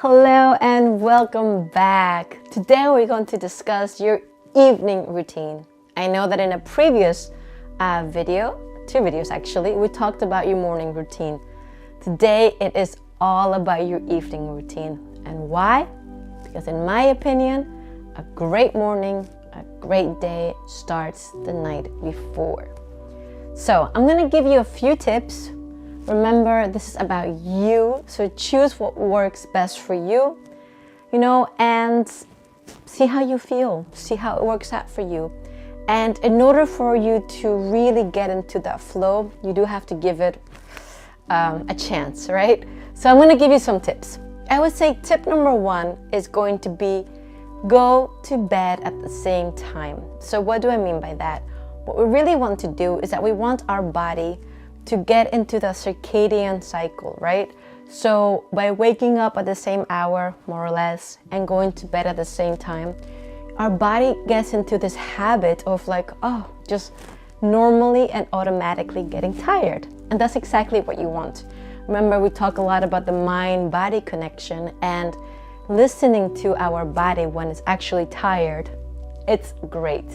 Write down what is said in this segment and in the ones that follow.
Hello and welcome back. Today we're going to discuss your evening routine. I know that in a previous two videos actually, we talked about your morning routine. Today it is all about your evening routine. And why? Because in my opinion, a great morning, a great day starts the night before. So I'm gonna give you a few tips. Remember, this is about you, so choose what works best for you, and see how you feel, see how it works out for you. And in order for you to really get into that flow, you do have to give it a chance, right? So I'm going to give you some tips. I would say tip number 1 is going to be go to bed at the same time. So what do I mean by that? What we really want to do is that we want our body to get into the circadian cycle, right? So by waking up at the same hour, more or less, and going to bed at the same time, our body gets into this habit of just normally and automatically getting tired. And that's exactly what you want. Remember, we talk a lot about the mind-body connection, and listening to our body when it's actually tired, it's great.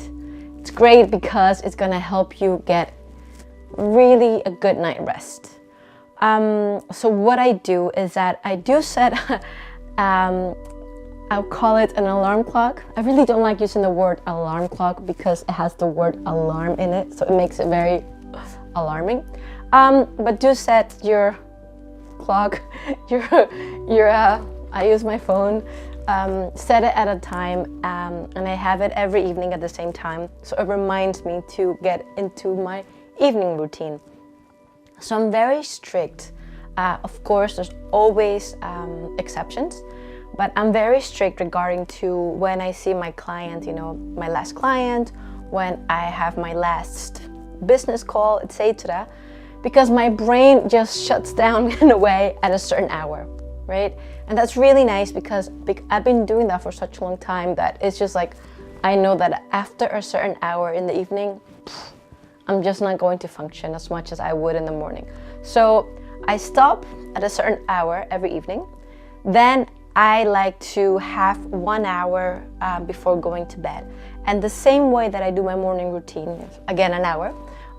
It's great because it's gonna help you get really a good night rest. So what I do is that I do set I'll call it an alarm clock. I really don't like using the word alarm clock because it has the word alarm in it, so it makes it very alarming. But do set your clock, I use my phone, set it at a time, and I have it every evening at the same time, so it reminds me to get into my evening routine. So I'm very strict. Of course, there's always exceptions, but I'm very strict regarding to when I see my client, my last client, when I have my last business call, etc., because my brain just shuts down in a way at a certain hour, right? And that's really nice because I've been doing that for such a long time that it's just like, I know that after a certain hour in the evening, I'm just not going to function as much as I would in the morning. So I stop at a certain hour every evening. Then I like to have 1 hour before going to bed. And the same way that I do my morning routine, again, an hour,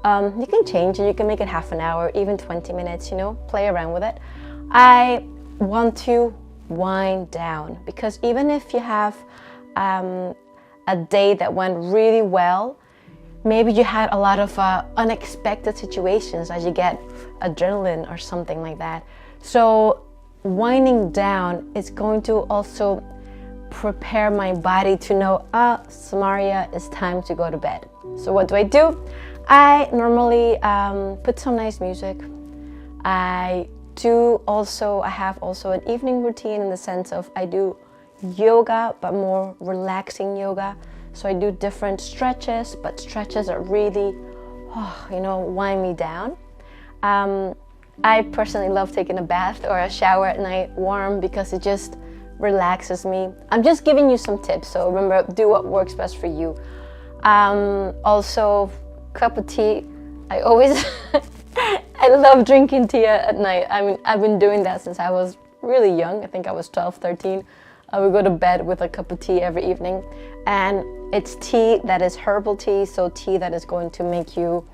you can change it. You can make it half an hour, even 20 minutes, play around with it. I want to wind down because even if you have a day that went really well, maybe you had a lot of unexpected situations as you get adrenaline or something like that. So winding down is going to also prepare my body to know, Samaria, it's time to go to bed. So what do? I normally put some nice music. I have also an evening routine in the sense of I do yoga, but more relaxing yoga. So I do different stretches, but stretches that really, wind me down. I personally love taking a bath or a shower at night, warm, because it just relaxes me. I'm just giving you some tips, so remember, do what works best for you. Also, cup of tea. I always, I love drinking tea at night. I mean, I've been doing that since I was really young. I think I was 12, 13. I would go to bed with a cup of tea every evening, and it's tea that is herbal tea, so tea that is going to make you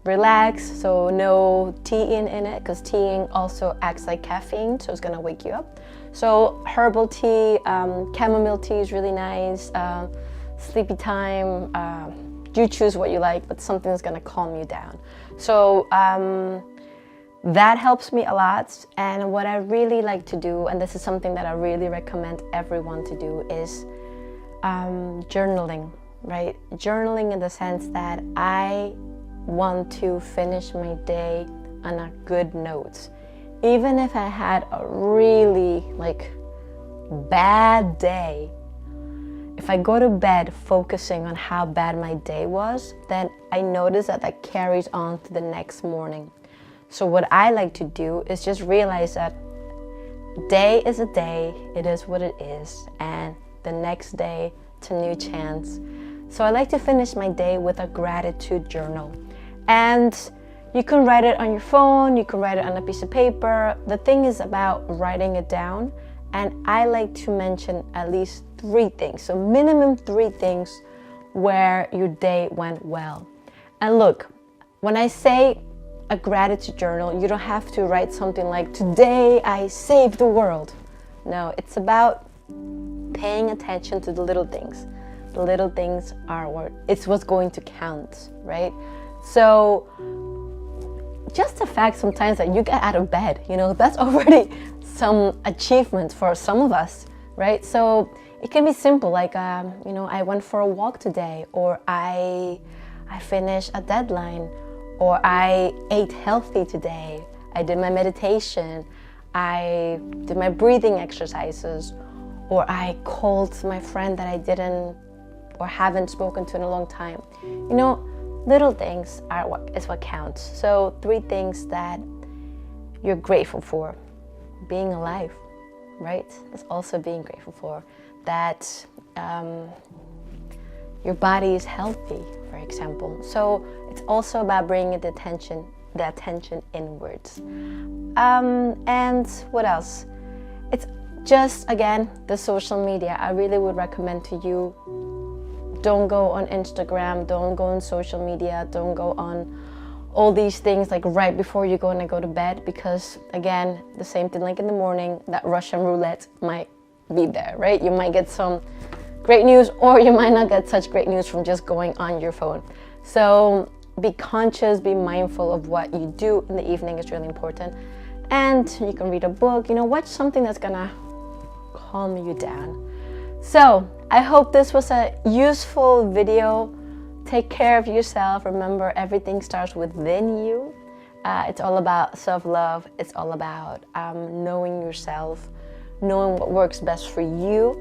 relax, so no teaing in it, because teaing also acts like caffeine, so it's going to wake you up. So herbal tea, chamomile tea is really nice, sleepy time, you choose what you like, but something that's going to calm you down. So that helps me a lot. And what I really like to do, and this is something that I really recommend everyone to do, is journaling, right? Journaling in the sense that I want to finish my day on a good note. Even if I had a really bad day, if I go to bed focusing on how bad my day was, then I notice that carries on to the next morning. So what I like to do is just realize that day is a day, it is what it is, and the next day it's a new chance. So I like to finish my day with a gratitude journal. And you can write it on your phone, you can write it on a piece of paper. The thing is about writing it down And I like to mention at least 3 things. So minimum 3 things where your day went well. And look, when I say a gratitude journal, you don't have to write something like, today I saved the world. No, it's about paying attention to the little things. The little things are it's what's going to count, right? So just the fact sometimes that you get out of bed, that's already some achievement for some of us, right? So it can be simple, like, I went for a walk today, or I finished a deadline, or I ate healthy today, I did my meditation, I did my breathing exercises, or I called my friend that I didn't or haven't spoken to in a long time. Little things is what counts. So 3 things that you're grateful for. Being alive, right? That's also being grateful for. That your body is healthy, for example. So it's also about bringing the attention inwards. And what else? It's just, again, the social media. I really would recommend to you, don't go on Instagram, don't go on social media, don't go on all these things like right before you're going to go to bed, because again, the same thing like in the morning, that Russian roulette might be there, right? You might get some great news, or you might not get such great news from just going on your phone. So be conscious, be mindful of what you do in the evening is really important. And you can read a book, watch something that's gonna calm you down. So I hope this was a useful video. Take care of yourself. Remember, everything starts within you. It's all about self-love. It's all about knowing yourself, knowing what works best for you.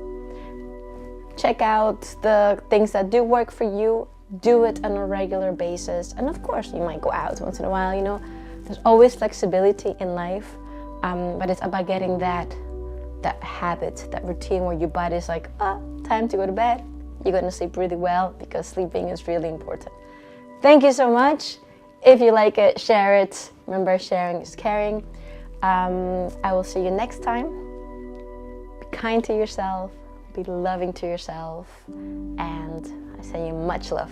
Check out the things that do work for you. Do it on a regular basis. And of course, you might go out once in a while, There's always flexibility in life, but it's about getting that habit, that routine where your body's like, time to go to bed. You're going to sleep really well, because sleeping is really important. Thank you so much. If you like it, share it. Remember, sharing is caring. I will see you next time. Be kind to yourself. Be loving to yourself. And I send you much love.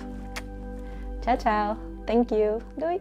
Ciao, ciao. Thank you. Doei.